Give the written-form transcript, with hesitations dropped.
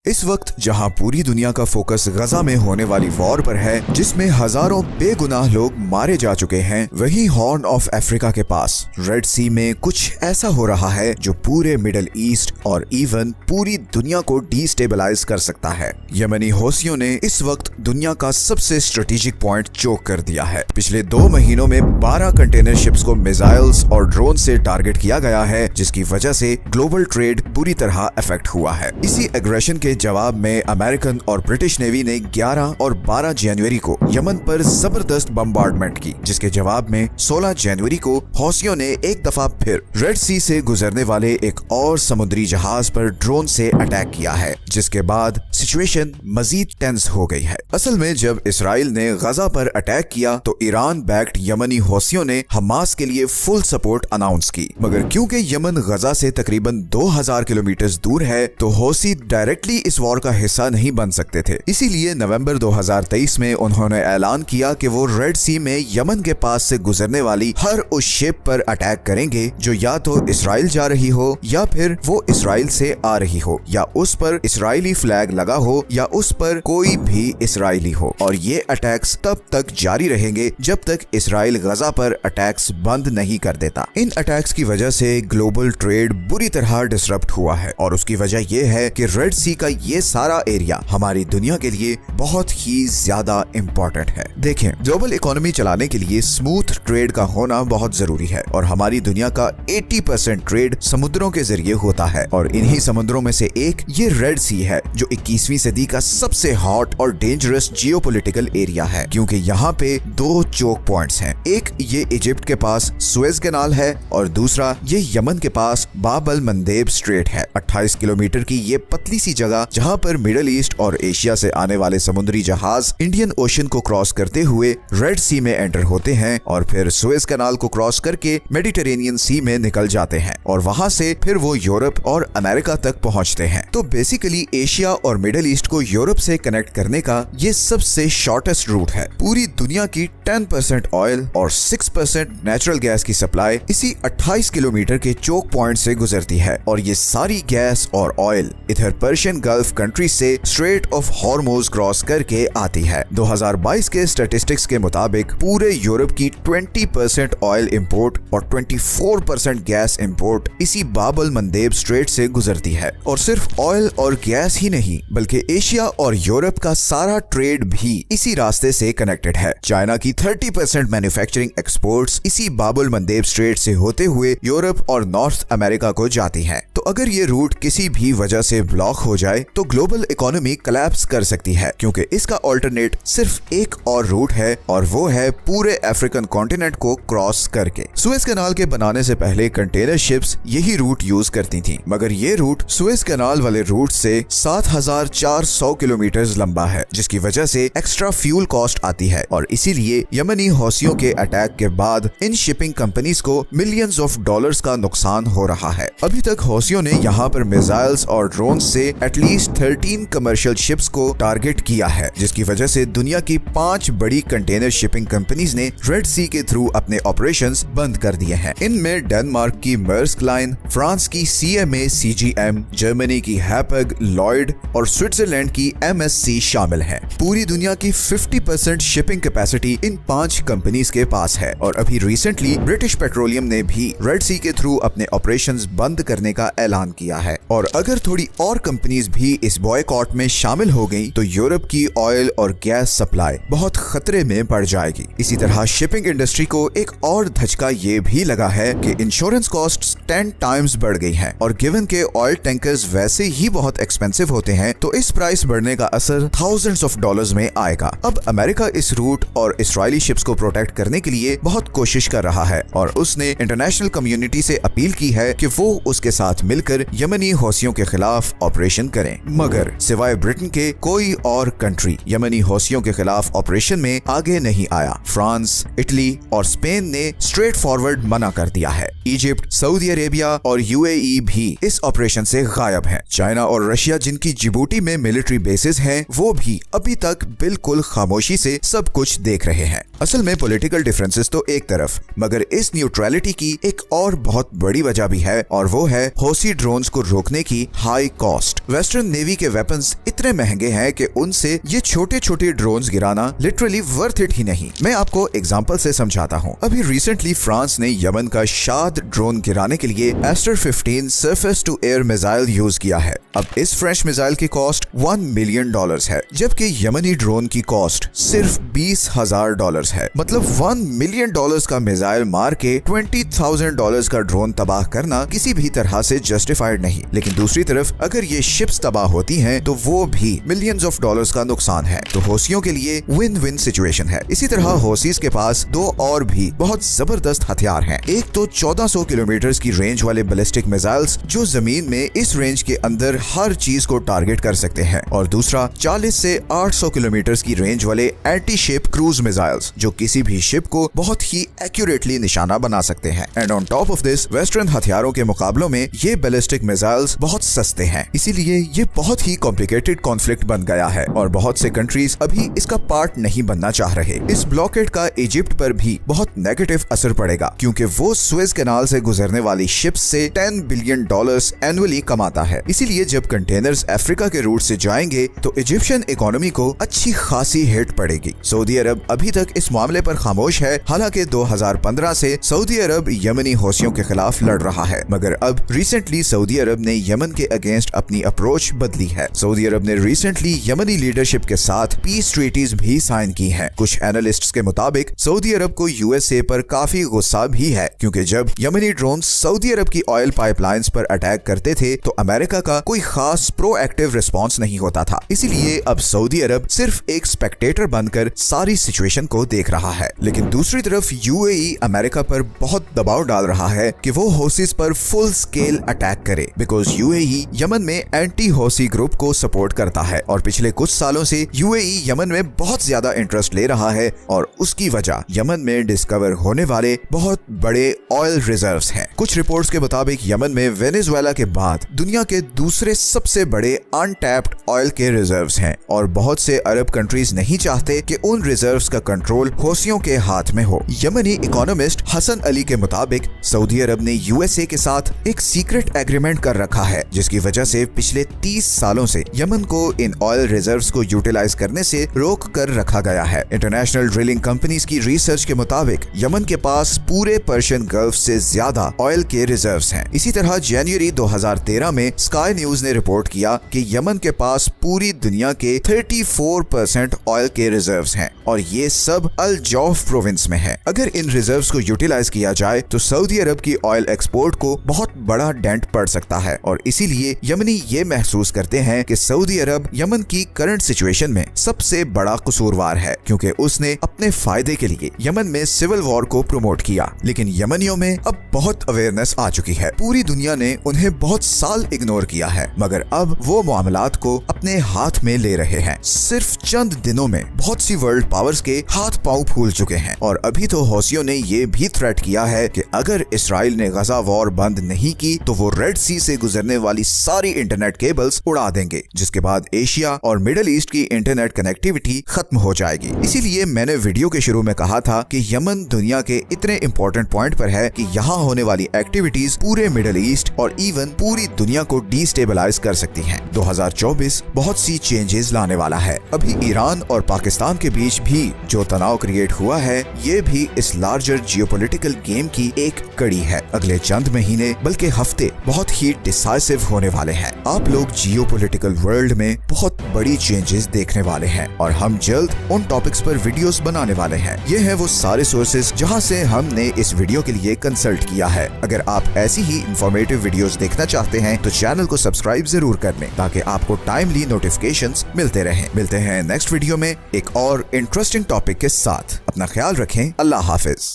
इस वक्त जहां पूरी दुनिया का फोकस गजा में होने वाली वॉर पर है, जिसमें हजारों बेगुनाह लोग मारे जा चुके हैं, वहीं हॉर्न ऑफ अफ्रीका के पास रेड सी में कुछ ऐसा हो रहा है जो पूरे मिडिल ईस्ट और इवन पूरी दुनिया को डिस्टेबलाइज कर सकता है। यमनी हौसियों ने इस वक्त दुनिया का सबसे स्ट्रेटेजिक पॉइंट चोक कर दिया है। पिछले 2 महीनों में 12 कंटेनर शिप्स को मिसाइल्स और ड्रोन से टारगेट किया गया है, जिसकी वजह से ग्लोबल ट्रेड बुरी तरह अफेक्ट हुआ है। इसी एग्रेशन के जवाब में अमेरिकन और ब्रिटिश नेवी ने 11 और 12 जनवरी को यमन पर जबरदस्त बम्बार्डमेंट की, जिसके जवाब में 16 जनवरी को हौसियों ने एक दफा फिर रेड सी से गुजरने वाले एक और समुद्री जहाज पर ड्रोन से अटैक किया है, जिसके बाद सिचुएशन मजीद टेंस हो गई है। असल में जब इसराइल ने गजा पर अटैक किया तो ईरान बैक्ड यमनी हौसियों ने हमास के लिए फुल सपोर्ट अनाउंस की, मगर क्योंकि यमन गजा से तकरीबन 2000 किलोमीटर दूर है तो हौसी डायरेक्टली इस वॉर का हिस्सा नहीं बन सकते थे। इसीलिए नवंबर 2023 में उन्होंने ऐलान किया कि वो रेड सी में यमन के पास से गुजरने वाली हर उस शिप पर अटैक करेंगे जो या तो इसराइल जा रही हो या फिर वो इसराइल से आ रही हो, या उस पर इसराइली फ्लैग लगा हो या उस पर कोई भी इसराइली हो। और ये अटैक्स तब तक जारी रहेंगे जब तक इसराइल गजा पर अटैक्स बंद नहीं कर देता। इन अटैक्स की वजह से ग्लोबल ट्रेड बुरी तरह डिसरप्ट हुआ है और उसकी वजह यह है कि रेड सी का ये सारा एरिया हमारी दुनिया के लिए बहुत ही ज्यादा इम्पोर्टेंट है। देखें, ग्लोबल इकोनॉमी चलाने के लिए स्मूथ ट्रेड का होना बहुत जरूरी है और हमारी दुनिया का 80% ट्रेड समुद्रों के जरिए होता है और इन्हीं समुद्रों में से एक ये रेड सी है जो 21वीं सदी का सबसे हॉट और डेंजरस जियोपॉलिटिकल एरिया है, क्योंकि यहाँ पे 2 चोक पॉइंट्स हैं। एक ये इजिप्ट के पास सुएज कैनाल है और दूसरा ये यमन के पास बाब अल मंदेब स्ट्रेट है। 28 किलोमीटर की ये पतली सी जगह जहाँ पर मिडिल ईस्ट और एशिया से आने वाले समुद्री जहाज इंडियन ओशन को क्रॉस करते हुए रेड सी में एंटर होते हैं और फिर सुएज कैनाल को क्रॉस करके मेडिटेरेनियन सी में निकल जाते हैं और वहाँ से फिर वो यूरोप और अमेरिका तक पहुँचते हैं। तो बेसिकली एशिया और मिडिल ईस्ट को यूरोप से कनेक्ट करने का ये सबसे शॉर्टेस्ट रूट है। पूरी दुनिया की 10% ऑयल और 6% नेचुरल गैस की सप्लाई इसी 28 किलोमीटर के चोक पॉइंट से गुजरती है और ये सारी गैस और ऑयल इधर पर्शियन गल्फ कंट्री से स्ट्रेट ऑफ हॉर्मुज क्रॉस करके आती है। 2022 के स्टैटिस्टिक्स के मुताबिक पूरे यूरोप की 20% ऑयल इंपोर्ट और 24% गैस इंपोर्ट इसी बाब अल मंदेब स्ट्रेट से गुजरती है। और सिर्फ ऑयल और गैस ही नहीं बल्कि एशिया और यूरोप का सारा ट्रेड भी इसी रास्ते से कनेक्टेड है। चाइना की 30% मैन्युफैक्चरिंग एक्सपोर्ट्स इसी बाब अल मंदेब स्ट्रेट से होते हुए यूरोप और नॉर्थ अमेरिका को जाती है। तो अगर ये रूट किसी भी वजह से ब्लॉक हो जाए तो ग्लोबल इकोनॉमी कोलैप्स कर सकती है, क्योंकि इसका ऑल्टरनेट सिर्फ एक और रूट है और वो है पूरे अफ्रीकन कॉन्टिनेंट को क्रॉस करके। सुएज कैनाल के बनाने से पहले कंटेनर शिप्स यही रूट यूज करती थी, मगर ये रूट सुएज कैनाल वाले रूट से 7400 किलोमीटर लंबा है, जिसकी वजह से एक्स्ट्रा फ्यूल कॉस्ट आती है और इसीलिए यमनी हौसियों के अटैक के बाद इन शिपिंग कंपनीज को मिलियंस ऑफ डॉलर्स का नुकसान हो रहा है। अभी तक हौसियों ने यहाँ पर मिसाइल्स और ड्रोन से एटलीस्ट 13 कमर्शियल शिप्स को टारगेट किया है, जिसकी वजह से दुनिया की 5 बड़ी कंटेनर शिपिंग कंपनीज ने रेड सी के थ्रू अपने ऑपरेशंस बंद कर दिए हैं। इनमें डेनमार्क की मर्स्क लाइन, फ्रांस की CMA CGM, जर्मनी की हैपग, लॉयड और स्विट्जरलैंड की MSC शामिल है। पूरी दुनिया की 50% शिपिंग कैपेसिटी इन 5 कंपनीज के पास है और अभी रिसेंटली ब्रिटिश पेट्रोलियम ने भी रेड सी के थ्रू अपने ऑपरेशंस बंद करने का ऐलान किया है। और अगर थोड़ी और कंपनीज भी इस बॉयकॉट में शामिल हो गई तो यूरोप की ऑयल और गैस सप्लाई बहुत खतरे में पड़ जाएगी। इसी तरह शिपिंग इंडस्ट्री को एक और धचका ये भी लगा है कि इंश्योरेंस कॉस्ट्स 10 टाइम्स बढ़ गई हैं और गिवन के ऑयल टैंकर्स वैसे ही बहुत एक्सपेंसिव होते हैं तो इस प्राइस बढ़ने का असर थाउजेंड्स ऑफ डॉलर्स में आएगा। अब अमेरिका इस रूट और इसराइली शिप्स को प्रोटेक्ट करने के लिए बहुत कोशिश कर रहा है और उसने इंटरनेशनल कम्युनिटी से अपील की है कि वो उसके साथ मिलकर यमनी हौसियों के खिलाफ ऑपरेशन करें, मगर सिवाय ब्रिटेन के कोई और कंट्री यमनी हौसियों के खिलाफ ऑपरेशन में आगे नहीं आया। फ्रांस, इटली और स्पेन ने स्ट्रेट फॉरवर्ड मना कर दिया है। इजिप्ट, सऊदी अरेबिया और UAE भी इस ऑपरेशन से गायब हैं। चाइना और रशिया, जिनकी जिबूटी में मिलिट्री बेसेस हैं, वो भी अभी तक बिल्कुल खामोशी से सब कुछ देख रहे हैं। असल में पॉलिटिकल डिफरेंसेस तो एक तरफ, मगर इस न्यूट्रलिटी की एक और बहुत बड़ी वजह भी है, और वो है हौसी ड्रोन्स को रोकने की हाई कॉस्ट। वेस्टर्न नेवी के वेपन्स इतने महंगे हैं कि उनसे ये छोटे छोटे ड्रोन्स गिराना लिटरली वर्थ इट ही नहीं। मैं आपको एग्जांपल से समझाता हूँ। अभी रिसेंटली फ्रांस ने यमन का शाद ड्रोन गिराने के लिए Aster 15 surface to air missile use किया है। अब इस फ्रेंच मिसाइल की कॉस्ट $1 मिलियन है, जबकि यमनी ड्रोन की कॉस्ट सिर्फ $20,000 है। मतलब $1 मिलियन का मिसाइल मार के $20,000 का ड्रोन तबाह करना किसी भी तरह से जस्टिफाइड नहीं। लेकिन दूसरी तरफ अगर ये शिप्स तबाह होती हैं तो वो भी मिलियंस ऑफ डॉलर्स का नुकसान है। तो हौसियों के लिए विन विन सिचुएशन है। इसी तरह हौसीज के पास दो और भी बहुत जबरदस्त हथियार हैं। एक तो 1400 किलोमीटर की रेंज वाले बैलिस्टिक मिसाइल्स जो जमीन में इस रेंज के अंदर हर चीज को टारगेट कर सकते हैं, और दूसरा 40 से 800 किलोमीटर की रेंज वाले एंटी शिप क्रूज मिसाइल्स जो किसी भी शिप को बहुत ही एक्यूरेटली निशाना बना सकते हैं। And on top of this western हथियारों के मुकाबलों में ये बैलिस्टिक मिसाइल्स बहुत सस्ते हैं, इसीलिए ये बहुत ही कॉम्प्लिकेटेड कॉन्फ्लिक्ट बन गया है और बहुत से कंट्रीज अभी इसका पार्ट नहीं बनना चाह रहे। इस ब्लॉकेड का इजिप्ट पर भी बहुत नेगेटिव असर पड़ेगा, क्योंकि वो सुएज कैनाल से गुजरने वाली शिप्स से $10 बिलियन एनुअली कमाता है। इसीलिए जब कंटेनर्स अफ्रीका के रूट से जाएंगे तो इजिप्शियन इकोनॉमी को अच्छी खासी हिट पड़ेगी। सऊदी अरब अभी तक इस मामले पर खामोश है। हालांकि 2015 से सऊदी अरब यमनी हौसियों के खिलाफ लड़ रहा है, मगर अब रिसेंटली सऊदी अरब ने यमन के अगेंस्ट अपनी अप्रोच बदली है। सऊदी अरब ने रिसेंटली यमनी लीडरशिप के साथ पीस ट्रीटीज भी साइन की हैं। कुछ एनालिस्ट्स के मुताबिक सऊदी अरब को यूएसए पर काफी गुस्सा भी है, क्योंकि जब यमनी ड्रोन सऊदी अरब की ऑयल पाइपलाइंस पर अटैक करते थे तो अमेरिका का कोई खास प्रोएक्टिव रिस्पांस नहीं होता था। इसीलिए अब सऊदी अरब सिर्फ एक स्पेक्टेटर बनकर सारी सिचुएशन को देख रहा है। लेकिन दूसरी तरफ यूएई अमेरिका पर बहुत दबाव डाल रहा है कि वो हौसीज पर फुल स्केल अटैक करे, बिकॉज यूएई यमन में एंटी हौसी ग्रुप को सपोर्ट करता है और पिछले कुछ सालों से यूएई यमन में बहुत ज्यादा इंटरेस्ट ले रहा है, और उसकी वजह यमन में डिस्कवर होने वाले बहुत बड़े ऑयल रिजर्व्स हैं। कुछ रिपोर्ट्स के मुताबिक यमन में वेनेजुएला के बाद दुनिया के दूसरे सबसे बड़े अनटैप्ड ऑयल के रिजर्व्स हैं, और बहुत से अरब कंट्रीज नहीं चाहते कि उन रिजर्व्स का कंट्रोल हौसियों के हाथ में हो। यमनी इकोनॉमिस्ट हसन अली के मुताबिक सऊदी अरब ने यूएसए के साथ एक सीक्रेट एग्रीमेंट कर रखा है, जिसकी वजह से पिछले 30 सालों से यमन को इन ऑयल रिजर्व्स को यूटिलाइज करने से रोक कर रखा गया है। इंटरनेशनल ड्रिलिंग कंपनीज की रिसर्च के मुताबिक यमन के पास पूरे पर्शियन गल्फ से ज्यादा ऑयल के रिजर्व्स हैं। इसी तरह जनवरी 2013 में स्काई न्यूज ने रिपोर्ट किया कि यमन के पास पूरी दुनिया के 34% ऑयल के रिजर्व्स हैं, और ये सब अल जौफ प्रोविंस में है। अगर इन रिजर्व्स को यूटिलाइज किया जाए तो सऊदी अरब की ऑयल एक्सपोर्ट को बहुत बड़ा डेंट पड़ सकता है, और इसीलिए यमनी ये महसूस करते हैं कि सऊदी अरब यमन की करंट सिचुएशन में सबसे बड़ा कसूरवार है, क्योंकि उसने अपने फायदे के लिए यमन में सिविल वॉर को प्रमोट किया। लेकिन यमनियों में अब बहुत अवेयरनेस आ चुकी है। पूरी दुनिया ने उन्हें बहुत साल इग्नोर किया है, मगर अब वो मामलात को अपने हाथ में ले रहे हैं। सिर्फ चंद दिनों में बहुत सी वर्ल्ड पावर्स के हाथ पांव फूल चुके हैं, और अभी तो हौसियों ने ये भी थ्रेट किया है कि अगर इसराइल ने गजा वॉर बंद नहीं की तो वो रेड सी से गुजरने वाली सारी इंटरनेट केबल्स उड़ा देंगे, जिसके बाद एशिया और मिडिल ईस्ट की इंटरनेट कनेक्टिविटी खत्म हो जाएगी। इसीलिए मैंने वीडियो के शुरू में कहा था कि यमन दुनिया के इतने इंपॉर्टेंट पॉइंट पर है कि यहाँ होने वाली एक्टिविटीज पूरे मिडिल ईस्ट और इवन पूरी दुनिया को डिस्टेबलाइज कर सकती हैं। 2024 बहुत सी चेंजेस लाने वाला है। अभी ईरान और पाकिस्तान के बीच भी जो तनाव क्रिएट हुआ है, ये भी इस लार्जर जियोपॉलिटिकल गेम की एक कड़ी है। अगले चंद महीने बल्कि हफ्ते बहुत ही डिसाइसिव होने वाले हैं। आप लोग जियोपॉलिटिकल वर्ल्ड में बहुत बड़ी चेंजेस देखने वाले हैं, और हम जल्द उन टॉपिक्स पर वीडियोस बनाने वाले हैं। ये हैं वो सारे सोर्सेज जहां से हमने इस वीडियो के लिए कंसल्ट किया है। अगर आप ऐसी ही इंफॉर्मेटिव वीडियोस देखना चाहते हैं तो चैनल को सब्सक्राइब जरूर कर लें, ताकि आपको टाइमली नोटिफिकेशंस मिलते रहें। मिलते हैं नेक्स्ट वीडियो में एक और इंटरेस्टिंग टॉपिक के साथ। अपना ख्याल रखें। अल्लाह हाफिज।